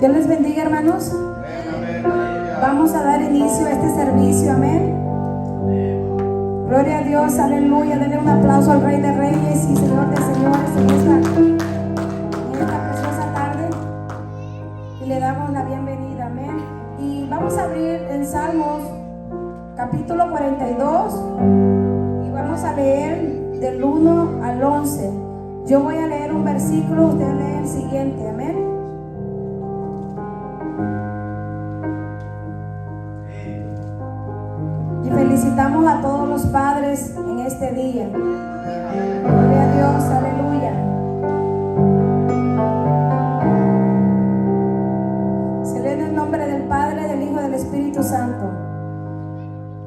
Dios les bendiga, hermanos. Vamos a dar inicio a este servicio, amén. Gloria a Dios, aleluya. Denle un aplauso al Rey de Reyes y Señor de Señores en esta preciosa tarde. Y le damos la bienvenida, amén. Y vamos a abrir en Salmos capítulo 42 y vamos a leer del 1 al 11. Yo voy a leer un versículo, usted lee el siguiente, amén. Y felicitamos a todos los padres en este día. Gloria a Dios, aleluya. Se lee en el nombre del Padre, del Hijo y del Espíritu Santo.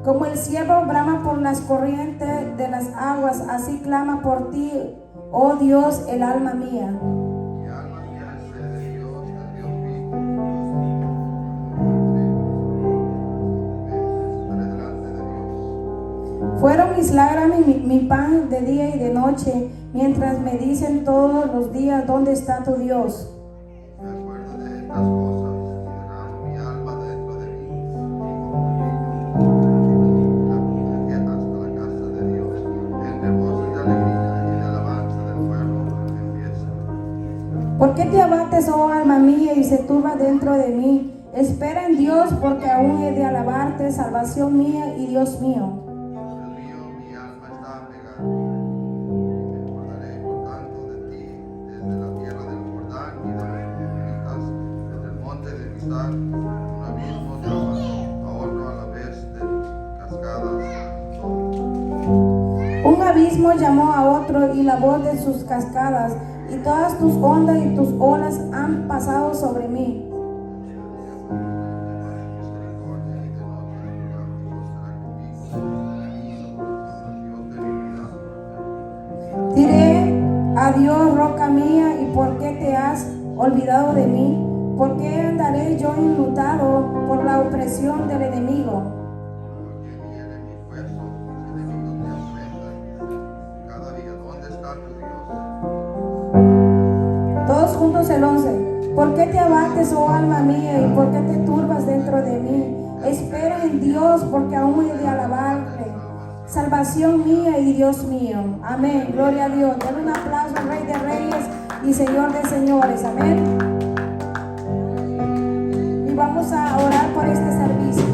Como el ciervo brama por las corrientes de las aguas, así clama por ti, oh Dios, el alma mía. Fueron mis lágrimas mi pan de día y de noche, mientras me dicen todos los días, ¿dónde está tu Dios? Me acuerdo de estas cosas, y mi alma dentro de mí, y hasta la casa de Dios, entre voces de alegría y de alabanza del pueblo empieza. ¿Por qué te abates, oh alma mía, y se turba dentro de mí? Espera en Dios, porque aún he de alabarte, salvación mía y Dios mío. Mi alma está pegada, y me acordaré por tanto de ti, desde la tierra del Jordán y de los Israelitas, desde el monte de Mizar, un abismo llama a otro a la vez de cascadas. Un abismo llamó a otro y la voz de sus cascadas, y todas tus ondas y tus olas han pasado sobre mí. Diré a Dios, roca mía, ¿y por qué te has olvidado de mí? ¿Por qué andaré yo enlutado por la opresión del enemigo? Porque viene mi hueso, mis enemigos me afrentan cada día. ¿Dónde está tu Dios? Todos juntos el 11. ¿Por qué te abates, oh alma mía, y por qué te turbas dentro de mí? Espera en Dios, porque aún he de alabarle, salvación mía y Dios mío. Amén, gloria a Dios. Denle un aplauso al Rey de Reyes y Señor de Señores, amén. Y vamos a orar por este servicio.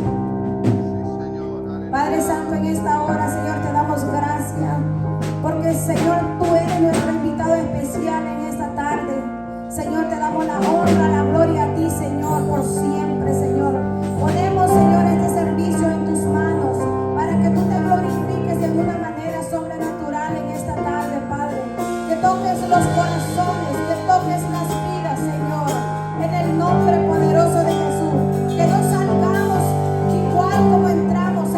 Padre Santo, en esta hora, Señor, te damos gracias, porque Señor, tú eres nuestro invitado especial en esta tarde. Señor, te damos la honra, la gloria a ti, Señor, por siempre, Señor. Ponemos, Señor, este servicio en tus manos para que tú te glorifiques de una manera sobrenatural en esta tarde, Padre. Que toques los corazones, que toques las vidas, Señor, en el nombre poderoso de Jesús. Que no salgamos igual como entramos,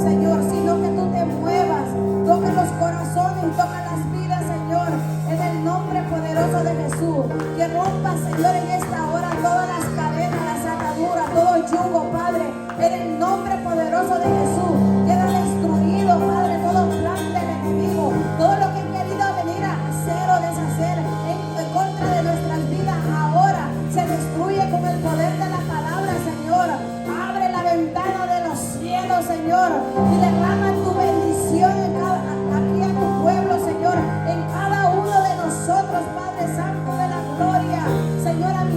Señor, sino que tú te muevas, toque los corazones y toca las vidas, Señor, en el nombre poderoso de Jesús. Que rompa, Señor, en esta hora todas las cadenas, las ataduras, todo yugo, Padre, en el nombre poderoso de Jesús. Queda destruido, Padre, todo plan del enemigo, todo lo que ha querido venir a hacer o deshacer en contra de nuestras vidas, ahora se destruye con el poder de la palabra, Señor. Abre la ventana de los cielos, Señor, y derrama tu bendición aquí a tu pueblo, Señor, en cada uno de nosotros, Padre Santo de la gloria. Señor, a mi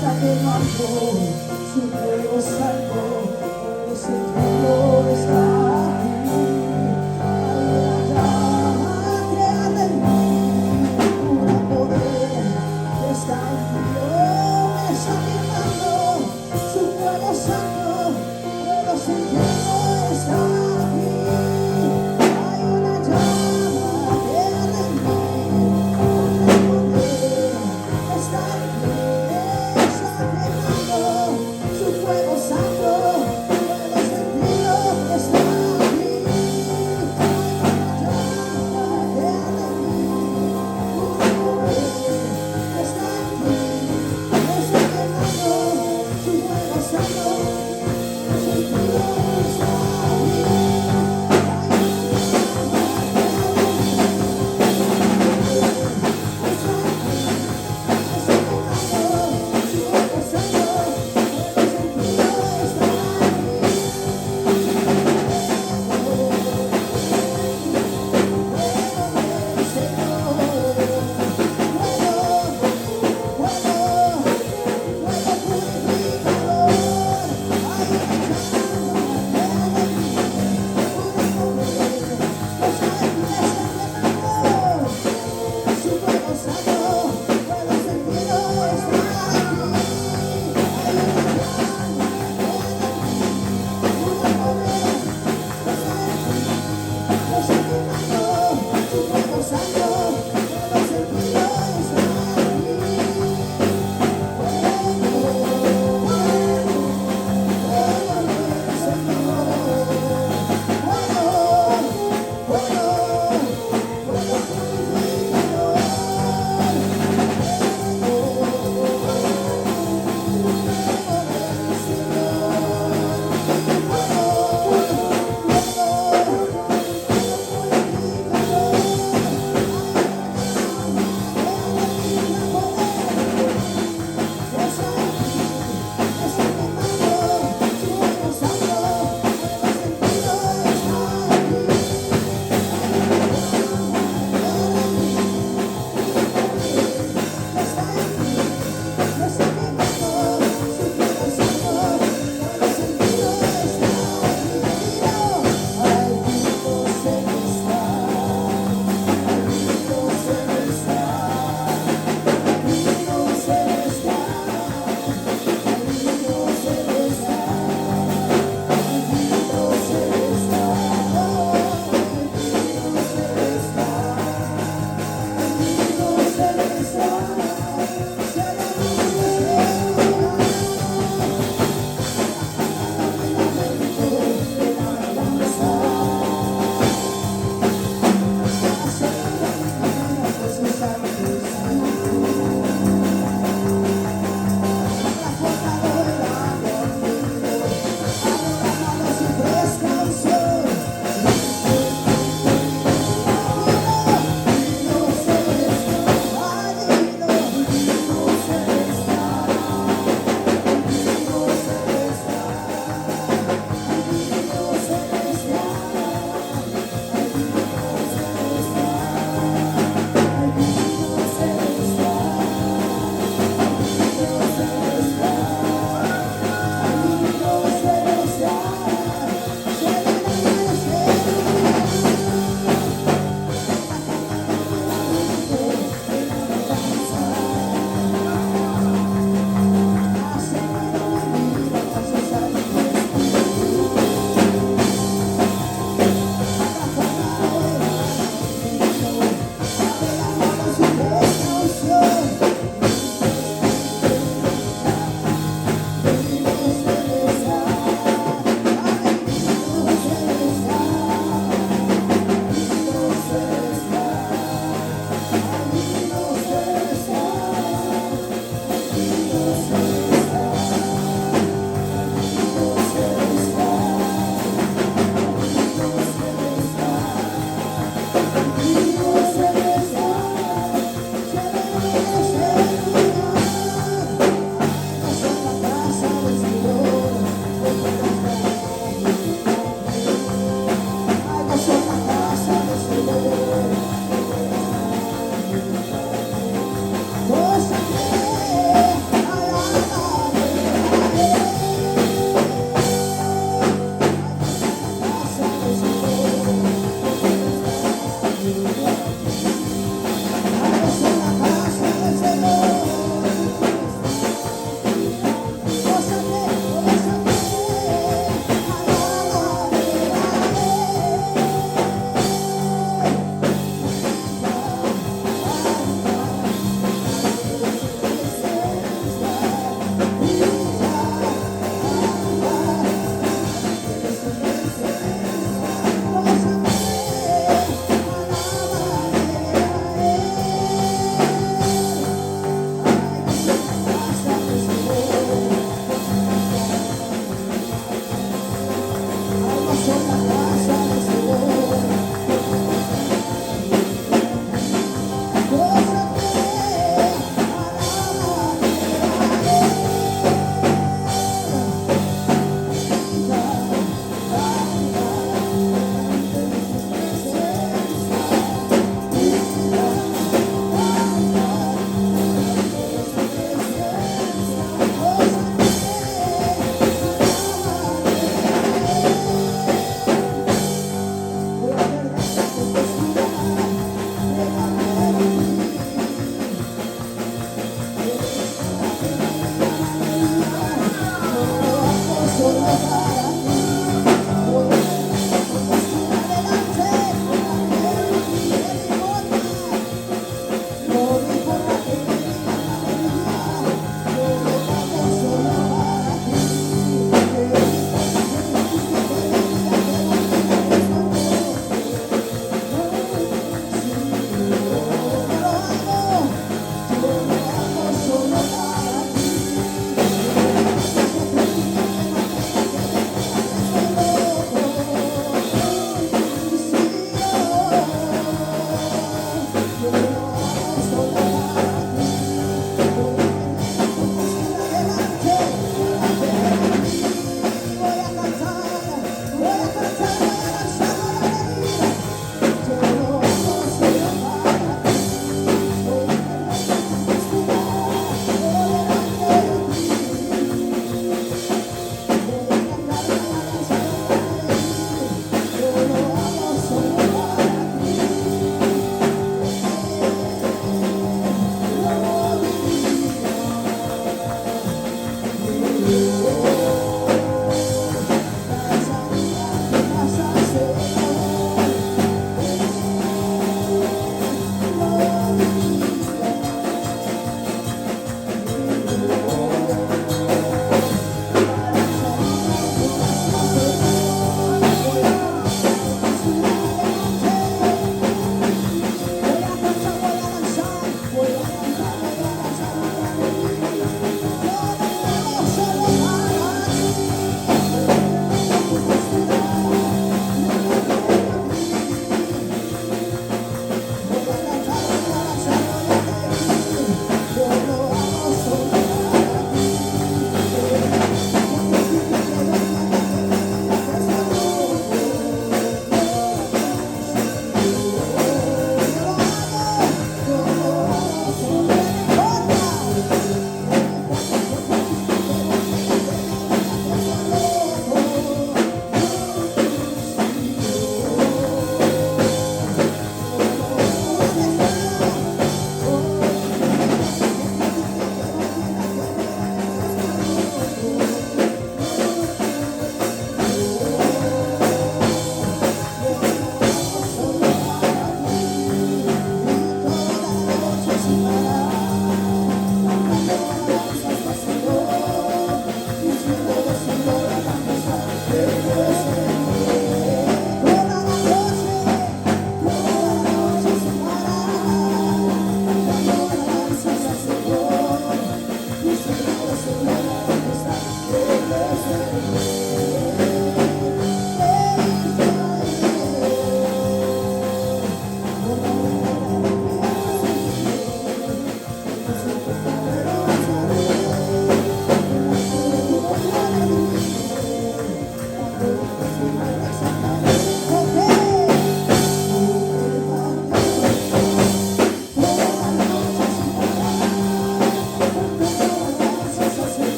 está quemando, su fuego santo, puedo sentirlo, está aquí. Hay una llama que arde en mí, un gran poder que está en ti, me está quemando, su fuego santo, puedo sentirlo, está aquí. Hay una llama que arde en mí, un gran poder que está en ti, me está quemando, su fuego santo, puedo sentirlo, está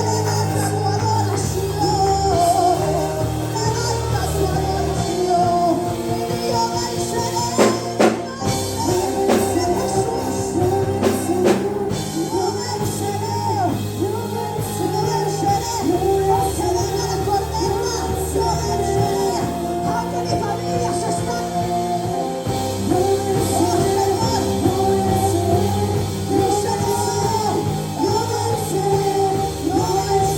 levanta tu adoración, levanta tu adoración. Yo venceré, aunque mi familia se estanque. Oh Señor, yo venceré, yo venceré.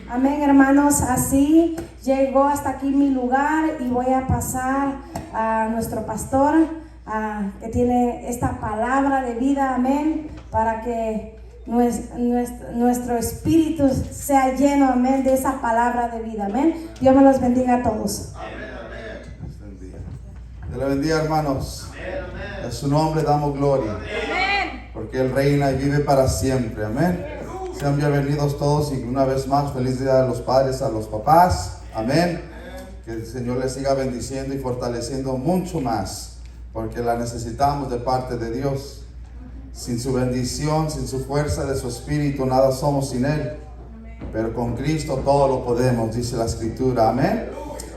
Amén, hermanos, así llegó hasta aquí mi lugar y voy a pasar a nuestro pastor que tiene esta palabra de vida, amén, para que nuestro espíritu sea lleno, amén, de esa palabra de vida, amén. Dios me los bendiga a todos. Amén, amén. Dios le bendiga, hermanos. A su nombre damos gloria. Amén. Porque Él reina y vive para siempre, amén. Sean bienvenidos todos y una vez más feliz día a los padres, a los papás, amén. Que el Señor les siga bendiciendo y fortaleciendo mucho más, porque la necesitamos de parte de Dios. Sin su bendición, sin su fuerza de su espíritu, nada somos sin Él. Pero con Cristo todo lo podemos, dice la Escritura, amén.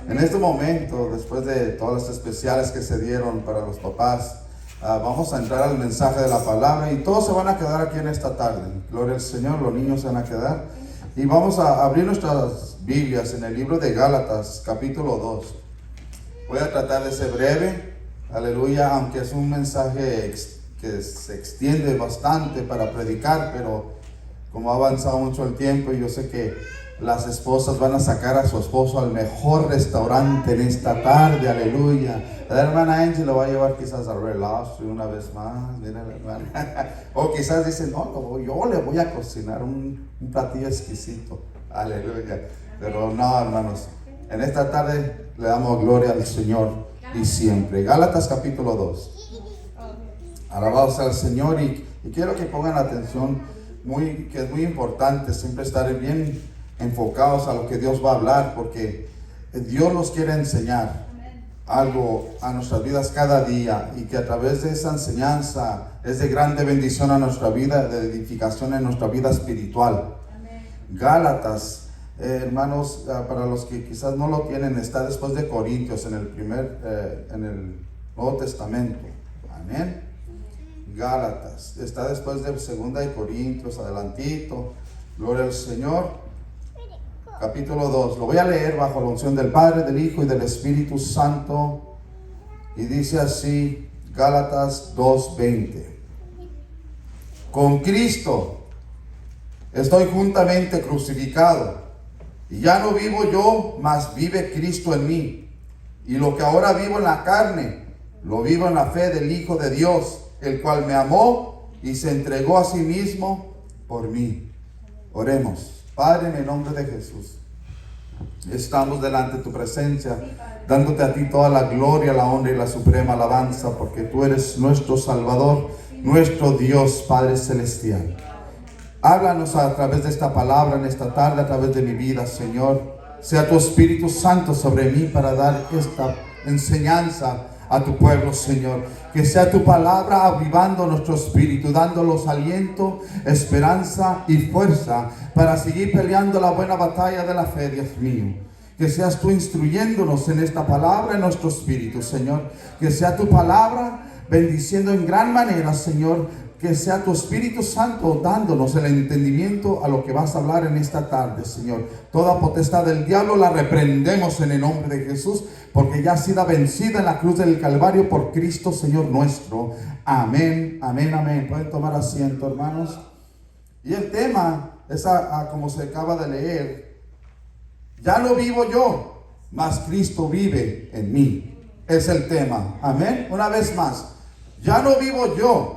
En este momento, después de todas las especiales que se dieron para los papás, vamos a entrar al mensaje de la palabra y todos se van a quedar aquí en esta tarde. Gloria al Señor, los niños se van a quedar. Y vamos a abrir nuestras Biblias en el libro de Gálatas, capítulo 2. Voy a tratar de ser breve, aleluya, aunque es un mensaje que se extiende bastante para predicar, pero como ha avanzado mucho el tiempo y yo sé que las esposas van a sacar a su esposo al mejor restaurante en esta tarde, aleluya. La hermana Angie lo va a llevar quizás a Red Lobster una vez más, mira la hermana. O quizás dicen, no, yo le voy a cocinar un platillo exquisito. Aleluya. Pero no, hermanos, en esta tarde le damos gloria al Señor y siempre. Gálatas capítulo 2. Alabado sea el Señor y quiero que pongan atención, que es muy importante siempre estar bien enfocados a lo que Dios va a hablar, porque Dios nos quiere enseñar algo a nuestras vidas cada día, y que a través de esa enseñanza es de grande bendición a nuestra vida, de edificación en nuestra vida espiritual. Gálatas, hermanos, para los que quizás no lo tienen, está después de Corintios en el Nuevo Testamento. Amén. Gálatas está después de 2 de Corintios, adelantito. Gloria al Señor. Capítulo 2, lo voy a leer bajo la unción del Padre, del Hijo y del Espíritu Santo, y dice así, Gálatas 2:20. Con Cristo estoy juntamente crucificado, y ya no vivo yo, mas vive Cristo en mí. Y lo que ahora vivo en la carne, lo vivo en la fe del Hijo de Dios, el cual me amó y se entregó a sí mismo por mí. Oremos. Padre, en el nombre de Jesús, estamos delante de tu presencia, dándote a ti toda la gloria, la honra y la suprema alabanza, porque tú eres nuestro Salvador, nuestro Dios, Padre Celestial. Háblanos a través de esta palabra en esta tarde, a través de mi vida, Señor. Sea tu Espíritu Santo sobre mí para dar esta enseñanza a tu pueblo, Señor. Que sea tu palabra avivando nuestro espíritu, dándonos aliento, esperanza y fuerza para seguir peleando la buena batalla de la fe, Dios mío. Que seas tú instruyéndonos en esta palabra en nuestro espíritu, Señor. Que sea tu palabra bendiciendo en gran manera, Señor. Que sea tu Espíritu Santo dándonos el entendimiento a lo que vas a hablar en esta tarde, Señor. Toda potestad del diablo la reprendemos en el nombre de Jesús, porque ya ha sido vencida en la cruz del Calvario por Cristo, Señor nuestro. Amén, amén, amén. Pueden tomar asiento, hermanos. Y el tema es como se acaba de leer. Ya no vivo yo, mas Cristo vive en mí. Es el tema. Amén. Una vez más. Ya no vivo yo,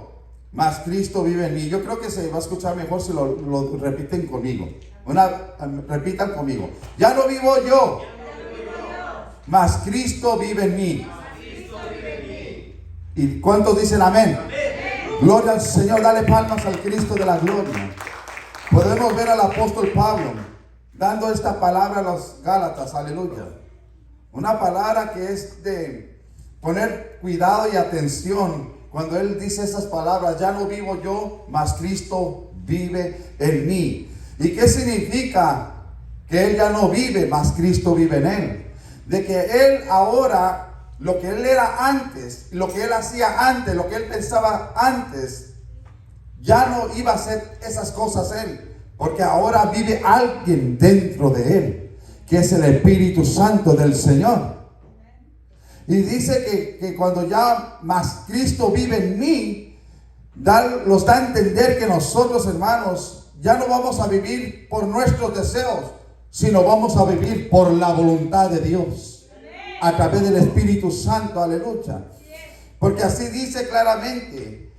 mas Cristo vive en mí. Yo creo que se va a escuchar mejor si lo repiten conmigo. Repitan conmigo. Ya no vivo yo, mas Cristo vive en mí. ¿Y cuántos dicen amén? Gloria al Señor. Dale palmas al Cristo de la gloria. Podemos ver al apóstol Pablo dando esta palabra a los Gálatas. Aleluya. Una palabra que es de poner cuidado y atención. Cuando él dice esas palabras, ya no vivo yo, mas Cristo vive en mí. ¿Y qué significa que él ya no vive, mas Cristo vive en él? De que él ahora, lo que él era antes, lo que él hacía antes, lo que él pensaba antes, ya no iba a hacer esas cosas él. Porque ahora vive alguien dentro de él, que es el Espíritu Santo del Señor. Y dice que cuando ya más Cristo vive en mí, nos da a entender que nosotros, hermanos, ya no vamos a vivir por nuestros deseos, sino vamos a vivir por la voluntad de Dios, a través del Espíritu Santo. Aleluya. Porque así dice claramente,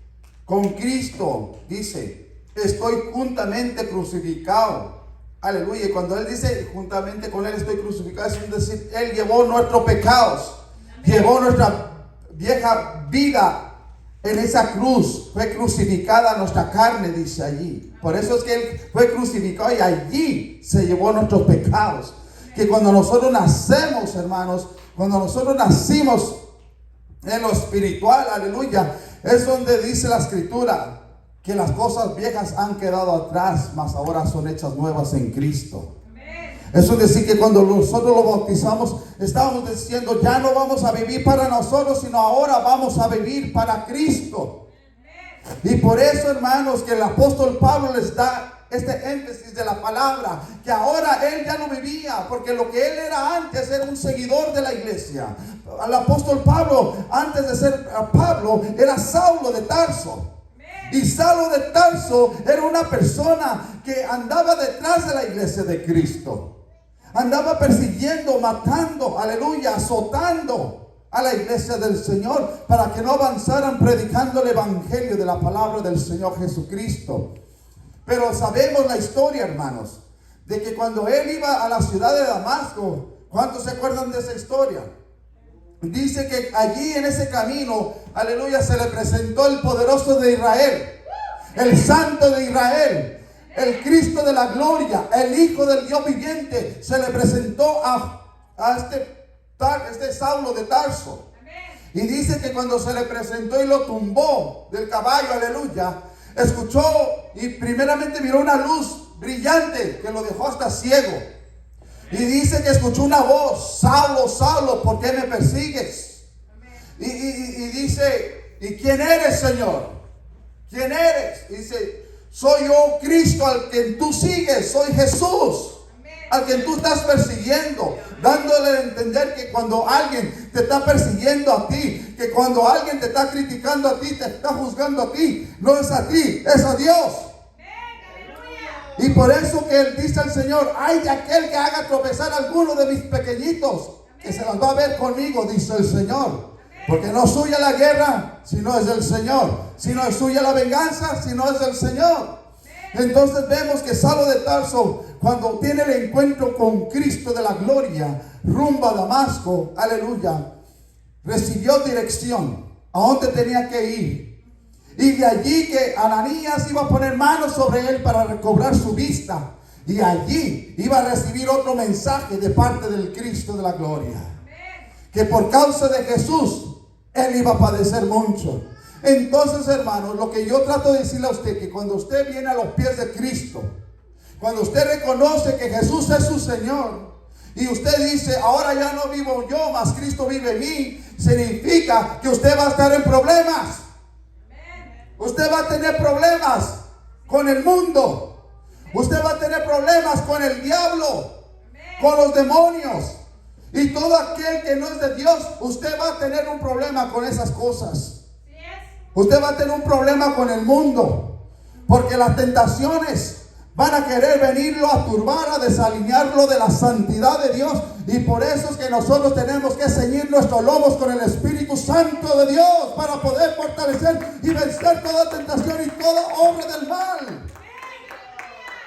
con Cristo, dice, estoy juntamente crucificado. Aleluya. Y cuando él dice juntamente con él estoy crucificado, es decir, él llevó nuestros pecados. Llevó nuestra vieja vida en esa cruz. Fue crucificada nuestra carne, dice allí. Por eso es que él fue crucificado y allí se llevó nuestros pecados. Que cuando nosotros nacemos, hermanos, cuando nosotros nacimos en lo espiritual, aleluya, es donde dice la Escritura que las cosas viejas han quedado atrás, mas ahora son hechas nuevas en Cristo. Eso es decir que cuando nosotros lo bautizamos, estamos diciendo ya no vamos a vivir para nosotros, sino ahora vamos a vivir para Cristo. Y por eso, hermanos, que el apóstol Pablo les da este énfasis de la palabra, que ahora él ya no vivía, porque lo que él era antes era un seguidor de la iglesia. El apóstol Pablo, antes de ser Pablo, era Saulo de Tarso. Y Saulo de Tarso era una persona que andaba detrás de la iglesia de Cristo. Andaba persiguiendo, matando, aleluya, azotando a la iglesia del Señor para que no avanzaran predicando el evangelio de la palabra del Señor Jesucristo. Pero sabemos la historia, hermanos, de que cuando él iba a la ciudad de Damasco, ¿cuántos se acuerdan de esa historia? Dice que allí en ese camino, aleluya, se le presentó el poderoso de Israel, el santo de Israel, el Cristo de la gloria, el Hijo del Dios viviente. Se le presentó a este Saulo de Tarso. Y dice que cuando se le presentó y lo tumbó del caballo, aleluya, escuchó y primeramente miró una luz brillante que lo dejó hasta ciego. Y dice que escuchó una voz: Saulo, Saulo, ¿por qué me persigues? Y dice: ¿y quién eres, Señor? ¿Quién eres? Y dice: soy yo, Cristo, al que tú sigues, soy Jesús, al que tú estás persiguiendo, dándole a entender que cuando alguien te está persiguiendo a ti, que cuando alguien te está criticando a ti, te está juzgando a ti, no es a ti, es a Dios. Y por eso que él dice al Señor: ay de aquel que haga tropezar a alguno de mis pequeñitos, que se las va a ver conmigo, dice el Señor. Porque no es suya la guerra, sino es del Señor. Si no es suya la venganza, sino es del Señor. Entonces vemos que Saulo de Tarso, cuando tiene el encuentro con Cristo de la gloria, rumbo a Damasco, aleluya, recibió dirección a dónde tenía que ir. Y de allí que Ananías iba a poner manos sobre él para recobrar su vista. Y allí iba a recibir otro mensaje de parte del Cristo de la gloria. Que por causa de Jesús, él iba a padecer mucho. Entonces, hermanos, lo que yo trato de decirle a usted, que cuando usted viene a los pies de Cristo, cuando usted reconoce que Jesús es su Señor, y usted dice: ahora ya no vivo yo, mas Cristo vive en mí, significa que usted va a estar en problemas. Usted va a tener problemas con el mundo. Usted va a tener problemas con el diablo, con los demonios. Y todo aquel que no es de Dios, usted va a tener un problema con esas cosas. Usted va a tener un problema con el mundo, porque las tentaciones van a querer venirlo a turbar, a desalinearlo de la santidad de Dios. Y por eso es que nosotros tenemos que ceñir nuestros lomos con el Espíritu Santo de Dios, para poder fortalecer y vencer toda tentación y toda obra del mal.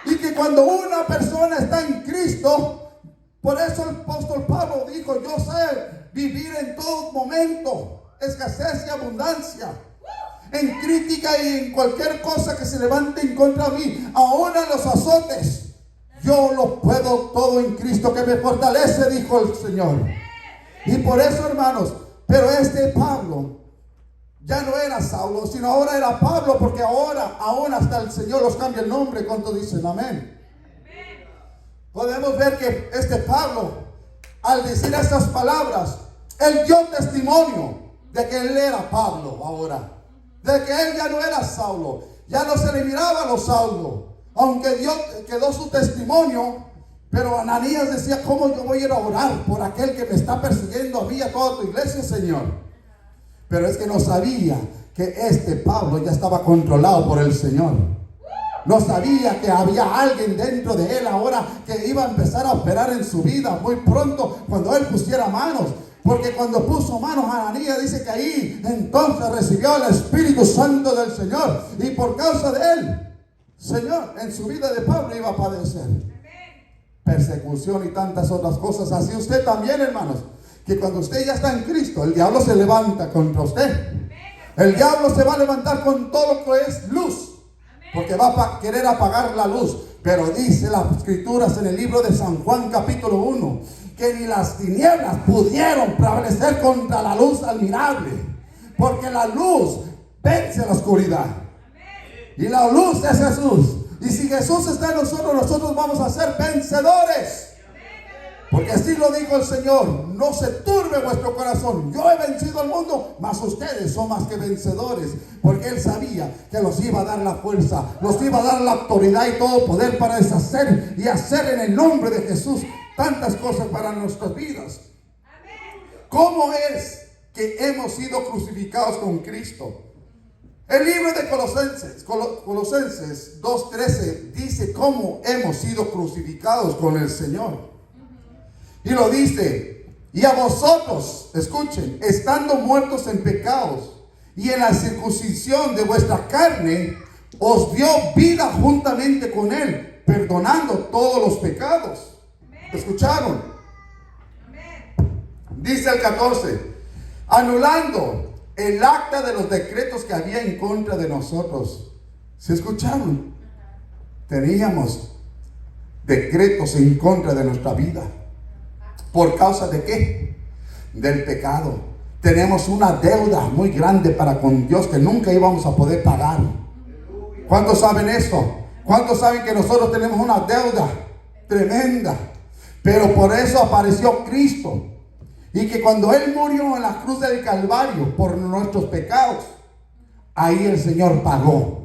Y que cuando una persona está en Cristo, por eso el apóstol Pablo dijo: yo sé vivir en todo momento, escasez y abundancia, en crítica y en cualquier cosa que se levante en contra de mí, aún en los azotes. Yo lo puedo todo en Cristo que me fortalece, dijo el Señor. Y por eso, hermanos, pero este Pablo ya no era Saulo, sino ahora era Pablo, porque ahora, aún hasta el Señor los cambia el nombre. ¿Cuántos dicen amén? Podemos ver que este Pablo, al decir estas palabras, él dio testimonio de que él era Pablo ahora, de que él ya no era Saulo, ya no se le miraba a los Saulo, aunque Dios quedó su testimonio. Pero Ananías decía: ¿cómo yo voy a ir a orar por aquel que me está persiguiendo a mí y a toda tu iglesia, Señor? Pero es que no sabía que este Pablo ya estaba controlado por el Señor. No sabía que había alguien dentro de él ahora que iba a empezar a operar en su vida muy pronto cuando él pusiera manos. Porque cuando puso manos a Ananías, dice que ahí entonces recibió el Espíritu Santo del Señor. Y por causa de él, Señor, en su vida de Pablo iba a padecer persecución y tantas otras cosas. Así usted también, hermanos, que cuando usted ya está en Cristo, el diablo se levanta contra usted. El diablo se va a levantar con todo lo que es luz, porque va a querer apagar la luz. Pero dice las escrituras en el libro de San Juan capítulo 1, que ni las tinieblas pudieron prevalecer contra la luz admirable, porque la luz vence la oscuridad. Y la luz es Jesús. Y si Jesús está en nosotros, nosotros vamos a ser vencedores. Porque así lo dijo el Señor: no se turbe vuestro corazón, yo he vencido al mundo, mas ustedes son más que vencedores. Porque Él sabía que los iba a dar la fuerza, los iba a dar la autoridad y todo poder para deshacer y hacer en el nombre de Jesús tantas cosas para nuestras vidas. ¿Cómo es que hemos sido crucificados con Cristo? El libro de Colosenses 2:13 dice cómo hemos sido crucificados con el Señor. Y lo dice: y a vosotros, escuchen, estando muertos en pecados y en la circuncisión de vuestra carne, os dio vida juntamente con Él, perdonando todos los pecados. ¿Escucharon? Dice el 14, anulando el acta de los decretos que había en contra de nosotros. ¿Se escucharon? Teníamos decretos en contra de nuestra vida. ¿Por causa de qué? Del pecado. Tenemos una deuda muy grande para con Dios que nunca íbamos a poder pagar. ¿Cuántos saben eso? ¿Cuántos saben que nosotros tenemos una deuda tremenda? Pero por eso apareció Cristo. Y que cuando Él murió en la cruz del Calvario por nuestros pecados, ahí el Señor pagó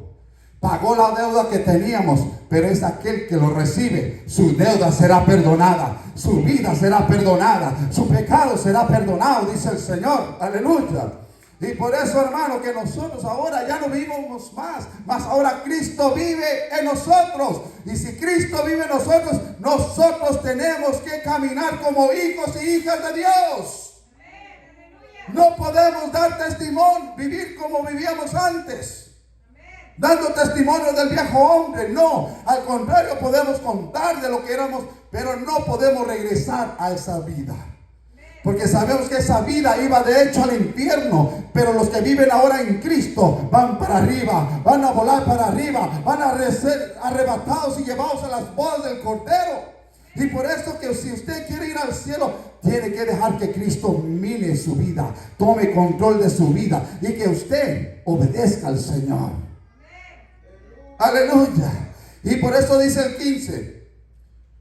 la deuda que teníamos. Pero es aquel que lo recibe, su deuda será perdonada, su vida será perdonada, su pecado será perdonado, dice el Señor. Aleluya. Y por eso, hermano, que nosotros ahora ya no vivimos más ahora Cristo vive en nosotros. Y si Cristo vive en nosotros, nosotros tenemos que caminar como hijos y hijas de Dios. No podemos dar testimonio, vivir como vivíamos antes, dando testimonio del viejo hombre. No, al contrario, podemos contar de lo que éramos, pero no podemos regresar a esa vida. Porque sabemos que esa vida iba de hecho al infierno. Pero los que viven ahora en Cristo van para arriba, van a volar para arriba, van a ser arrebatados y llevados a las bodas del Cordero. Y por eso que si usted quiere ir al cielo, tiene que dejar que Cristo mine su vida, tome control de su vida y que usted obedezca al Señor. Aleluya. Y por eso dice el 15,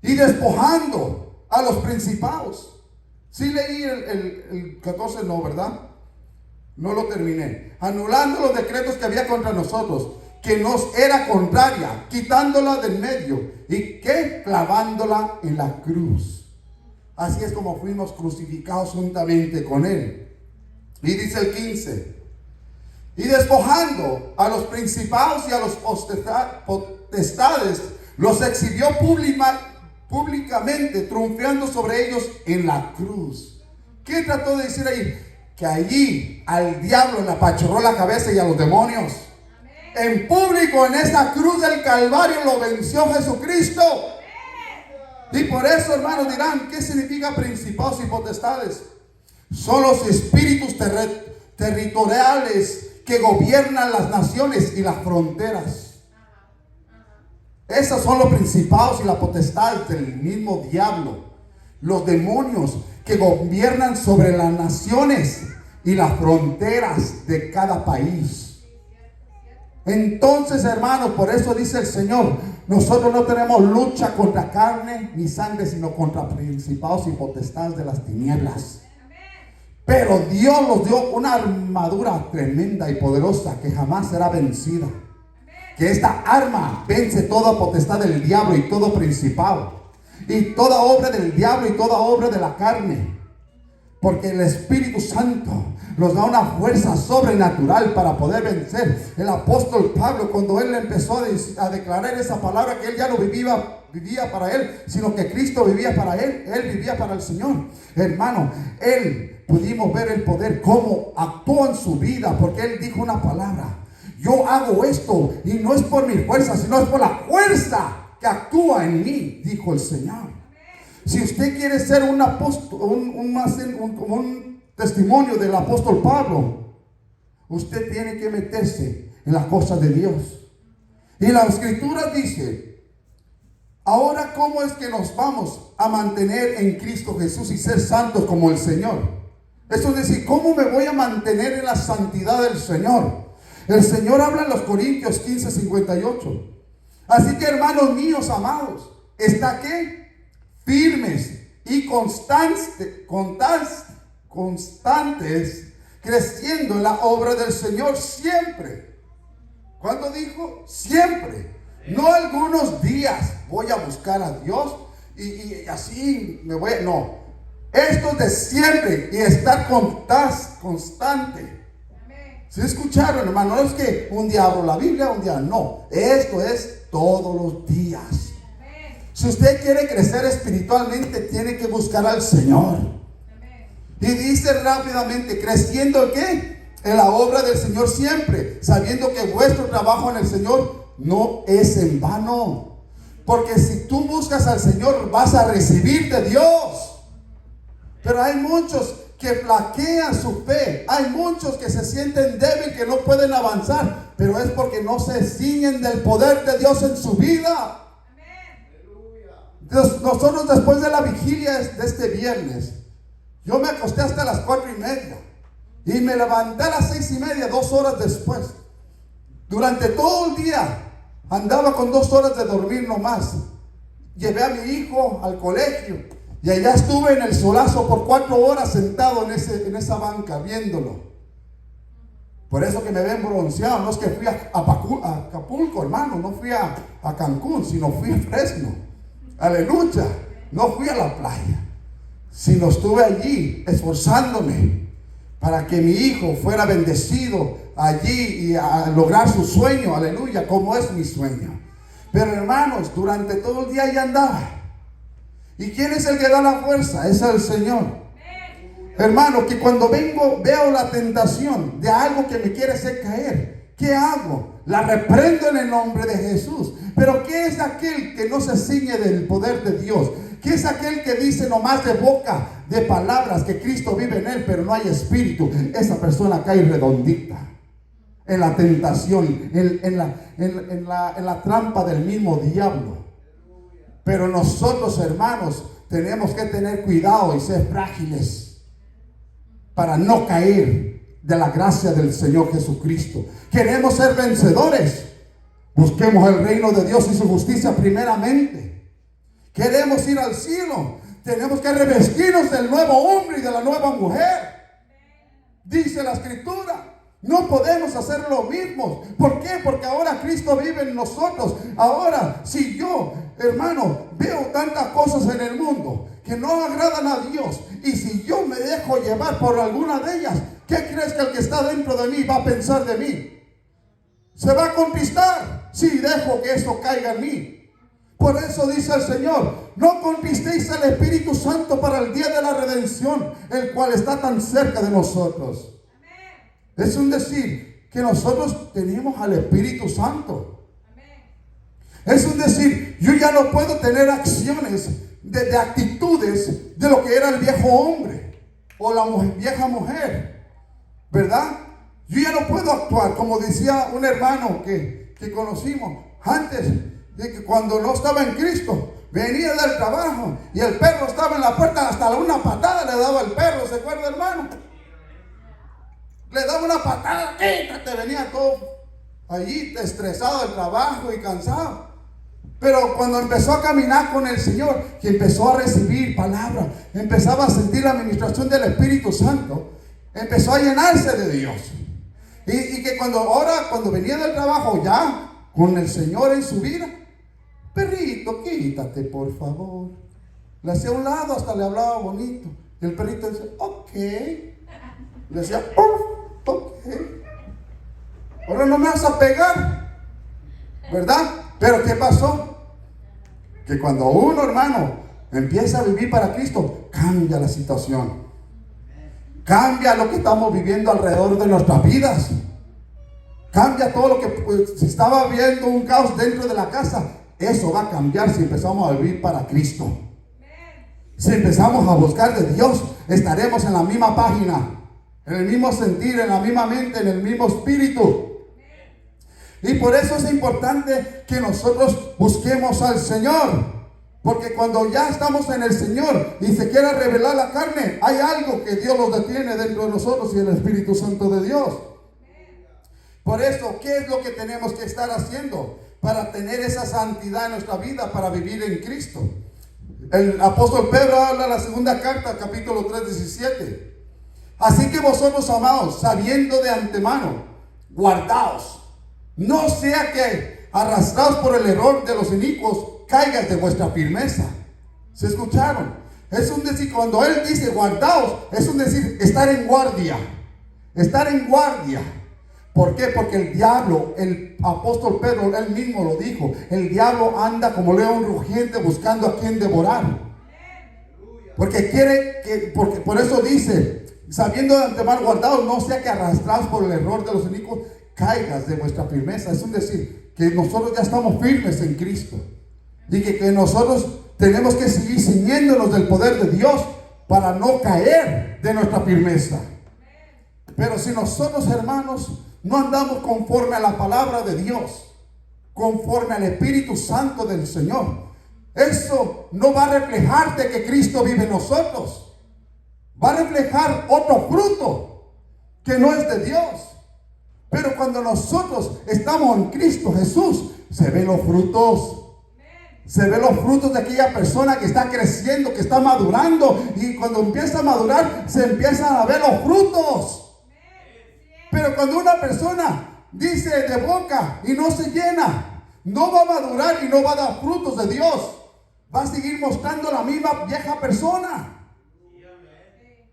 y despojando a los principados. Sí leí el 14, no, ¿verdad? No lo terminé. Anulando los decretos que había contra nosotros, que nos era contraria, quitándola del medio, y que clavándola en la cruz. Así es como fuimos crucificados juntamente con Él. Y dice el 15, y despojando a los principados y a los potestades, los exhibió públicamente, triunfando sobre ellos en la cruz. ¿Qué trató de decir ahí? Que allí al diablo le apachurró la cabeza y a los demonios. En público, en esa cruz del Calvario, lo venció Jesucristo. Y por eso, hermanos, dirán, ¿qué significa principados y potestades? Son los espíritus territoriales que gobiernan las naciones y las fronteras. Esos son los principados y las potestades del mismo diablo. Los demonios que gobiernan sobre las naciones y las fronteras de cada país. Entonces, hermanos, por eso dice el Señor, nosotros no tenemos lucha contra carne ni sangre, sino contra principados y potestades de las tinieblas. Pero Dios nos dio una armadura tremenda y poderosa que jamás será vencida. Que esta arma vence toda potestad del diablo y todo principado y toda obra del diablo y toda obra de la carne. Porque el Espíritu Santo nos da una fuerza sobrenatural para poder vencer. El apóstol Pablo, cuando él empezó a declarar esa palabra, que él ya no vivía para él, sino que Cristo vivía para él vivía para el Señor. Hermano, él pudimos ver el poder, cómo actuó en su vida, porque él dijo una palabra: yo hago esto y no es por mi fuerza, sino es por la fuerza que actúa en mí, dijo el Señor. Si usted quiere ser un apóstol, un testimonio del apóstol Pablo, usted tiene que meterse en las cosas de Dios. Y la Escritura dice: ahora, ¿cómo es que nos vamos a mantener en Cristo Jesús y ser santos como el Señor? Eso es decir, ¿cómo me voy a mantener en la santidad del Señor? El Señor habla en los Corintios 15:58. Así que, hermanos míos amados, ¿está qué? Firmes y constantes, creciendo en la obra del Señor siempre. ¿Cuándo dijo? Siempre. No algunos días voy a buscar a Dios y así me voy. No. Esto es de siempre y estar constante. ¿Se escucharon, hermano? No es que un día abro la Biblia, un día no. Esto es todos los días. Si usted quiere crecer espiritualmente, tiene que buscar al Señor. Y dice rápidamente, creciendo ¿qué? En la obra del Señor siempre, sabiendo que vuestro trabajo en el Señor no es en vano. Porque si tú buscas al Señor, vas a recibir de Dios. Pero hay muchos que flaquean su fe. Hay muchos que se sienten débiles, que no pueden avanzar. Pero es porque no se ciñen del poder de Dios en su vida. Nosotros después de la vigilia de este viernes, yo me acosté hasta las 4:30 y me levanté a las 6:30, 2 horas después. Durante todo el día andaba con 2 horas de dormir nomás. Llevé a mi hijo al colegio y allá estuve en el solazo por 4 horas sentado en esa banca viéndolo. Por eso que me ven bronceado. No es que fui a Acapulco, hermano, no fui a Cancún, sino fui a Fresno. Aleluya, no fui a la playa, sino estuve allí esforzándome para que mi hijo fuera bendecido allí y a lograr su sueño. Aleluya, como es mi sueño. Pero hermanos, durante todo el día ya andaba. ¿Y quién es el que da la fuerza? Es el Señor. Hermano, que cuando veo la tentación de algo que me quiere hacer caer, ¿qué hago? La reprendo en el nombre de Jesús. Pero ¿qué es aquel que no se ciñe del poder de Dios? ¿Qué es aquel que dice nomás de boca, de palabras, que Cristo vive en él, pero no hay espíritu? Esa persona cae redondita en la tentación, en la trampa del mismo diablo. Pero nosotros, hermanos, tenemos que tener cuidado y ser frágiles para no caer de la gracia del Señor Jesucristo. Queremos ser vencedores. Busquemos el reino de Dios y su justicia primeramente. Queremos ir al cielo. Tenemos que revestirnos del nuevo hombre y de la nueva mujer. Dice la Escritura. No podemos hacer lo mismo. ¿Por qué? Porque ahora Cristo vive en nosotros. Ahora, si yo, hermano, veo tantas cosas en el mundo que no agradan a Dios, y si yo me dejo llevar por alguna de ellas, ¿qué crees que el que está dentro de mí va a pensar de mí? Se va a conquistar si dejo que eso caiga en mí. Por eso dice el Señor: no conquistéis al Espíritu Santo para el día de la redención, el cual está tan cerca de nosotros. Es un decir que nosotros tenemos al Espíritu Santo. Es un decir, yo ya no puedo tener acciones de actitudes de lo que era el viejo hombre o la vieja mujer, ¿verdad? Yo ya no puedo actuar como decía un hermano que conocimos antes, de que cuando no estaba en Cristo, venía del trabajo y el perro estaba en la puerta, hasta una patada le daba el perro. ¿Se acuerda, hermano? Le daba una patada, quítate, venía todo allí estresado del trabajo y cansado. Pero cuando empezó a caminar con el Señor, que empezó a recibir palabra, empezaba a sentir la administración del Espíritu Santo, empezó a llenarse de Dios. Y que cuando venía del trabajo ya con el Señor en su vida, perrito, quítate por favor. Le hacía a un lado, hasta le hablaba bonito. Y el perrito dice, ok. Le decía, ok. Ahora no me vas a pegar, ¿verdad? Pero ¿qué pasó? Que cuando uno, hermano, empieza a vivir para Cristo, cambia la situación. Cambia lo que estamos viviendo alrededor de nuestras vidas. Cambia todo lo que si estaba viendo un caos dentro de la casa. Eso va a cambiar si empezamos a vivir para Cristo. Si empezamos a buscar de Dios, estaremos en la misma página, en el mismo sentir, en la misma mente, en el mismo espíritu. Y por eso es importante que nosotros busquemos al Señor. Porque cuando ya estamos en el Señor y se quiere revelar la carne, hay algo que Dios nos detiene dentro de nosotros, y el Espíritu Santo de Dios. Por eso, ¿qué es lo que tenemos que estar haciendo para tener esa santidad en nuestra vida, para vivir en Cristo? El apóstol Pedro habla en la segunda carta, capítulo 3, 17. Así que vosotros, amados, sabiendo de antemano, guardaos, no sea que arrastrados por el error de los inicuos, caigas de vuestra firmeza. ¿Se escucharon? Es un decir, cuando él dice guardaos, es un decir estar en guardia. Estar en guardia. ¿Por qué? Porque el diablo, el apóstol Pedro, él mismo lo dijo, el diablo anda como león rugiente buscando a quien devorar. Porque por eso dice, sabiendo de antemano guardados, no sea que arrastrados por el error de los inicuos, caigas de vuestra firmeza. Es un decir, que nosotros ya estamos firmes en Cristo. Y que nosotros tenemos que seguir ciñéndonos del poder de Dios para no caer de nuestra firmeza. Pero si nosotros, hermanos, no andamos conforme a la palabra de Dios, conforme al Espíritu Santo del Señor, eso no va a reflejar de que Cristo vive en nosotros. Va a reflejar otro fruto que no es de Dios. Pero cuando nosotros estamos en Cristo Jesús, se ven los frutos. Se ven los frutos de aquella persona que está creciendo, que está madurando. Y cuando empieza a madurar, se empiezan a ver los frutos. Pero cuando una persona dice de boca y no se llena, no va a madurar y no va a dar frutos de Dios. Va a seguir mostrando la misma vieja persona.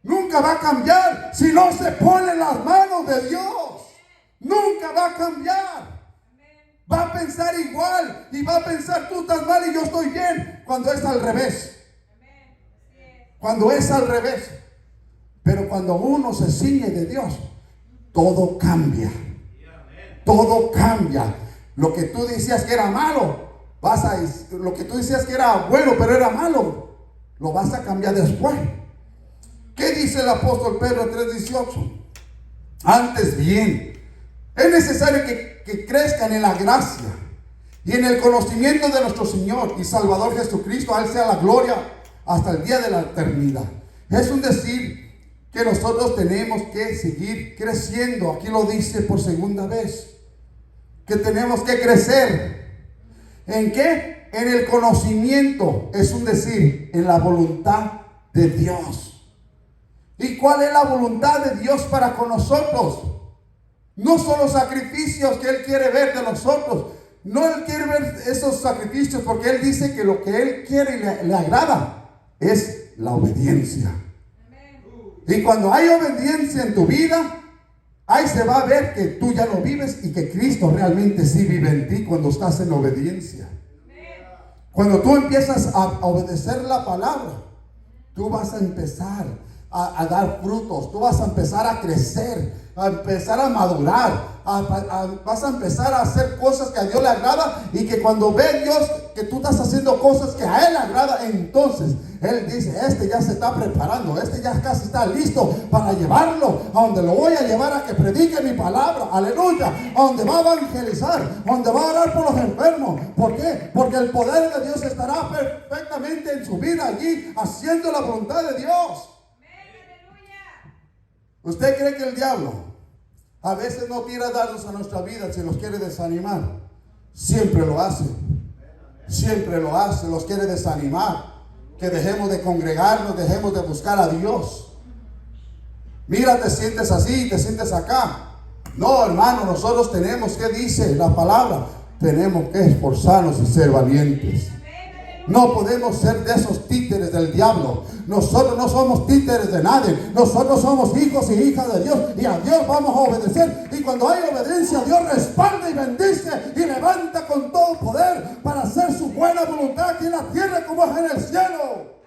Nunca va a cambiar si no se pone en las manos de Dios. Nunca va a cambiar. Va a pensar igual y va a pensar tú estás mal y yo estoy bien, cuando es al revés. Cuando es al revés. Pero cuando uno se ciñe de Dios, todo cambia. Todo cambia. Lo que tú decías que era malo, lo que tú decías que era bueno pero era malo, lo vas a cambiar después. ¿Qué dice el apóstol Pedro 3:18? Antes bien, es necesario que crezcan en la gracia y en el conocimiento de nuestro Señor y Salvador Jesucristo. A Él sea la gloria hasta el día de la eternidad. Es un decir que nosotros tenemos que seguir creciendo. Aquí lo dice por segunda vez, que tenemos que crecer. ¿En qué? En el conocimiento, es un decir, en la voluntad de Dios. ¿Y cuál es la voluntad de Dios para con nosotros? No son los sacrificios que Él quiere ver de nosotros. No Él quiere ver esos sacrificios, porque Él dice que lo que Él quiere y le agrada es la obediencia. Y cuando hay obediencia en tu vida, ahí se va a ver que tú ya lo vives y que Cristo realmente sí vive en ti cuando estás en obediencia. Cuando tú empiezas a obedecer la palabra, tú vas a empezar a dar frutos, tú vas a empezar a crecer, a empezar a madurar, vas a empezar a hacer cosas que a Dios le agrada, y que cuando ve Dios que tú estás haciendo cosas que a Él le agrada, entonces Él dice, este ya se está preparando, este ya casi está listo para llevarlo a donde lo voy a llevar a que predique mi palabra, aleluya, a donde va a evangelizar, donde va a orar por los enfermos. ¿Por qué? Porque el poder de Dios estará perfectamente en su vida allí, haciendo la voluntad de Dios. ¿Usted cree que el diablo a veces no tira dardos a nuestra vida si los quiere desanimar? Siempre lo hace. Siempre lo hace, los quiere desanimar. Que dejemos de congregarnos, dejemos de buscar a Dios. Mira, te sientes así, te sientes acá. No, hermano, nosotros tenemos, ¿qué dice la palabra? Tenemos que esforzarnos y ser valientes. No podemos ser de esos títeres del diablo. Nosotros no somos títeres de nadie. Nosotros somos hijos y hijas de Dios, y a Dios vamos a obedecer. Y cuando hay obediencia, Dios respalda y bendice y levanta con todo poder para hacer su buena voluntad aquí en la tierra como es en el cielo.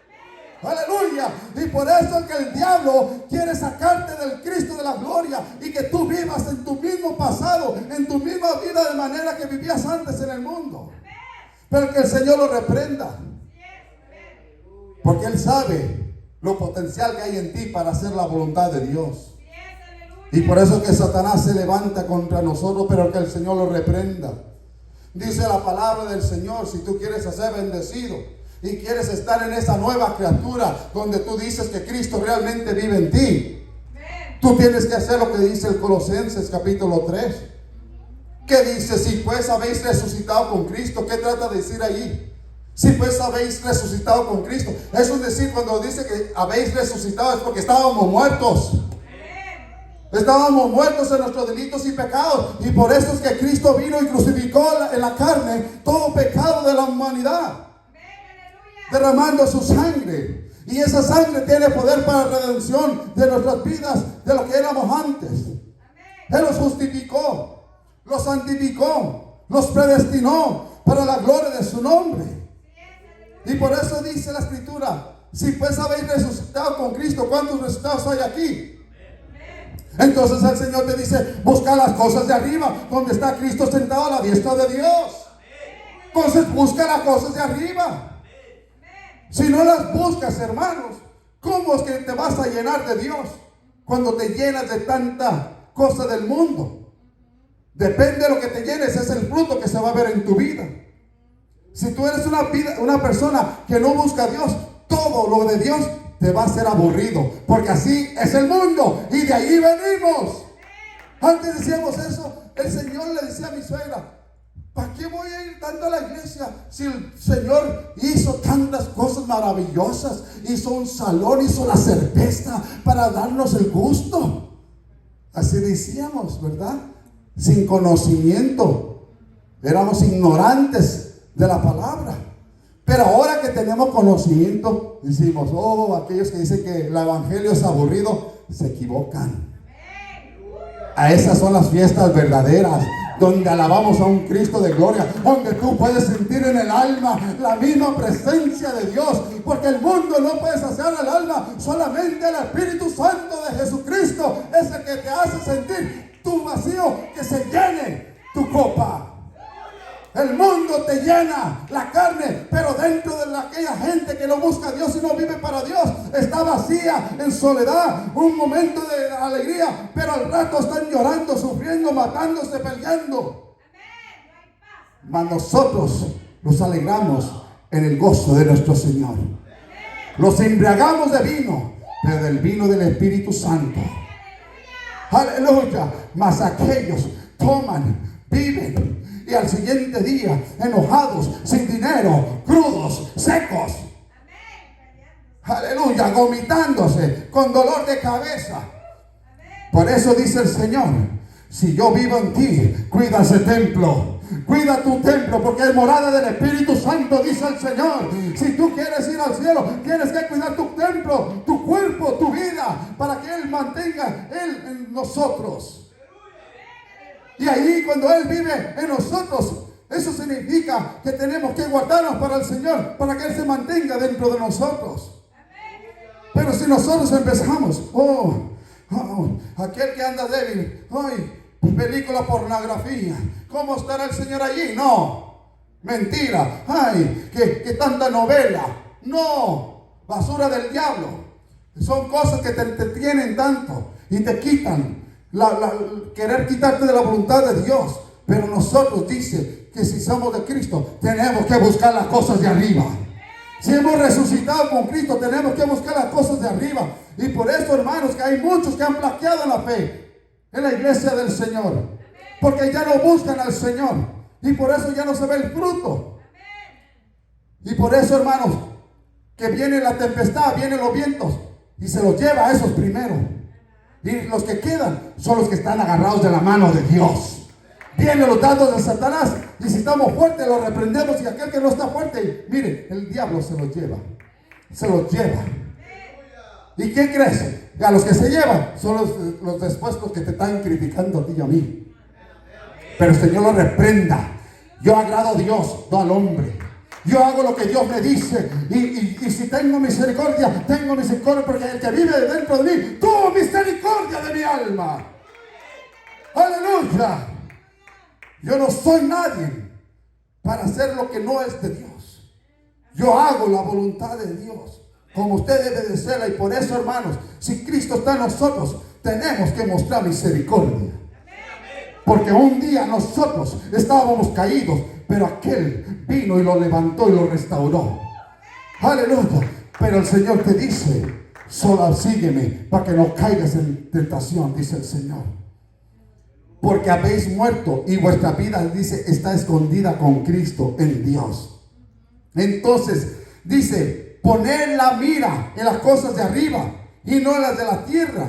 Aleluya. Y por eso es que el diablo quiere sacarte del Cristo de la gloria y que tú vivas en tu mismo pasado, en tu misma vida de manera que vivías antes en el mundo. Pero que el Señor lo reprenda, porque Él sabe lo potencial que hay en ti para hacer la voluntad de Dios. Y por eso es que Satanás se levanta contra nosotros, pero que el Señor lo reprenda. Dice la palabra del Señor, si tú quieres ser bendecido y quieres estar en esa nueva criatura donde tú dices que Cristo realmente vive en ti, tú tienes que hacer lo que dice el Colosenses capítulo 3. ¿Qué dice? Si pues habéis resucitado con Cristo. ¿Qué trata de decir allí? Si pues habéis resucitado con Cristo. Eso es decir, cuando dice que habéis resucitado es porque estábamos muertos. Estábamos muertos en nuestros delitos y pecados. Y por eso es que Cristo vino y crucificó en la carne todo pecado de la humanidad, derramando su sangre. Y esa sangre tiene poder para la redención de nuestras vidas, de lo que éramos antes. Él los justificó, los santificó, los predestinó para la gloria de su nombre. Y por eso dice la Escritura, si pues habéis resucitado con Cristo. ¿Cuántos resucitados hay aquí? Entonces el Señor te dice, busca las cosas de arriba, donde está Cristo sentado a la diestra de Dios. Entonces busca las cosas de arriba. Si no las buscas, hermanos, ¿cómo es que te vas a llenar de Dios cuando te llenas de tanta cosa del mundo? Depende de lo que te llenes, es el fruto que se va a ver en tu vida. Si tú eres una persona que no busca a Dios, todo lo de Dios te va a ser aburrido, porque así es el mundo y de ahí venimos. Antes decíamos eso, el Señor le decía a mi suegra, ¿para qué voy a ir tanto a la iglesia si el Señor hizo tantas cosas maravillosas? Hizo un salón, hizo la cerveza para darnos el gusto. Así decíamos, ¿verdad? Sin conocimiento, éramos ignorantes de la palabra. Pero ahora que tenemos conocimiento, decimos, oh, aquellos que dicen que el evangelio es aburrido, se equivocan. A esas son las fiestas verdaderas, donde alabamos a un Cristo de gloria, donde tú puedes sentir en el alma la misma presencia de Dios, porque el mundo no puede saciar el alma, solamente el Espíritu Santo de Jesucristo es el que te hace sentir tu vacío, que se llene tu copa. El mundo te llena la carne, pero dentro de aquella gente que no busca a Dios y no vive para Dios, está vacía, en soledad, un momento de alegría, pero al rato están llorando, sufriendo, matándose, peleando. Mas nosotros nos alegramos en el gozo de nuestro Señor. Los embriagamos de vino, pero del vino del Espíritu Santo. Aleluya. Mas aquellos toman, viven, y al siguiente día, enojados, sin dinero, crudos, secos. Aleluya, vomitándose, con dolor de cabeza. Por eso dice el Señor, si yo vivo en ti, cuida ese templo. Cuida tu templo, porque es morada del Espíritu Santo, dice el Señor. Si tú quieres ir al cielo, tienes que cuidar tu templo, tu cuerpo, tu vida, para que Él mantenga Él en nosotros. Y ahí cuando Él vive en nosotros, eso significa que tenemos que guardarnos para el Señor, para que Él se mantenga dentro de nosotros. Pero si nosotros empezamos, aquel que anda débil, película, pornografía, ¿cómo estará el Señor allí? No, mentira, que tanta novela, no, basura del diablo. Son cosas que te tienen tanto y te quitan. Querer quitarte de la voluntad de Dios. Pero nosotros dice que si somos de Cristo, tenemos que buscar las cosas de arriba. Si hemos resucitado con Cristo, tenemos que buscar las cosas de arriba. Y por eso, hermanos, que hay muchos que han flaqueado la fe en la iglesia del Señor, porque ya no buscan al Señor, y por eso ya no se ve el fruto. Y por eso, hermanos, que viene la tempestad, vienen los vientos y se los lleva a esos primero. Y los que quedan son los que están agarrados de la mano de Dios. Vienen los dardos de Satanás, y si estamos fuertes los reprendemos, y aquel que no está fuerte, mire, el diablo se los lleva. Se los lleva. ¿Y qué crees? A los que se llevan son los después los que te están criticando a ti y a mí. Pero el Señor los reprenda. Yo agrado a Dios, no al hombre. Yo hago lo que Dios me dice, y si tengo misericordia, porque el que vive dentro de mí tuvo misericordia de mi alma. Aleluya. Yo no soy nadie para hacer lo que no es de Dios. Yo hago la voluntad de Dios, como usted debe de serla. Y por eso, hermanos, si Cristo está en nosotros, tenemos que mostrar misericordia. Porque un día nosotros estábamos caídos, pero aquel vino y lo levantó y lo restauró. Aleluya. Pero el Señor te dice, solo sígueme para que no caigas en tentación, dice el Señor. Porque habéis muerto y vuestra vida, dice, está escondida con Cristo en Dios. Entonces dice, poned la mira en las cosas de arriba y no en las de la tierra,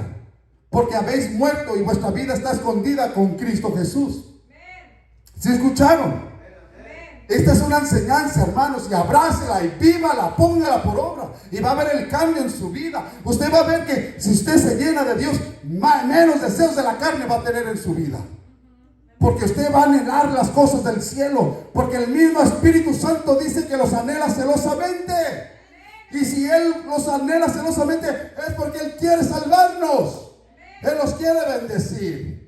porque habéis muerto y vuestra vida está escondida con Cristo Jesús. ¿Sí escucharon? Esta es una enseñanza, hermanos, y abrácela y vívala, póngala por obra, y va a ver el cambio en su vida. Usted va a ver que si usted se llena de Dios, menos deseos de la carne va a tener en su vida. Porque usted va a anhelar las cosas del cielo, porque el mismo Espíritu Santo dice que los anhela celosamente. Y si Él los anhela celosamente, es porque Él quiere salvarnos. Él los quiere bendecir.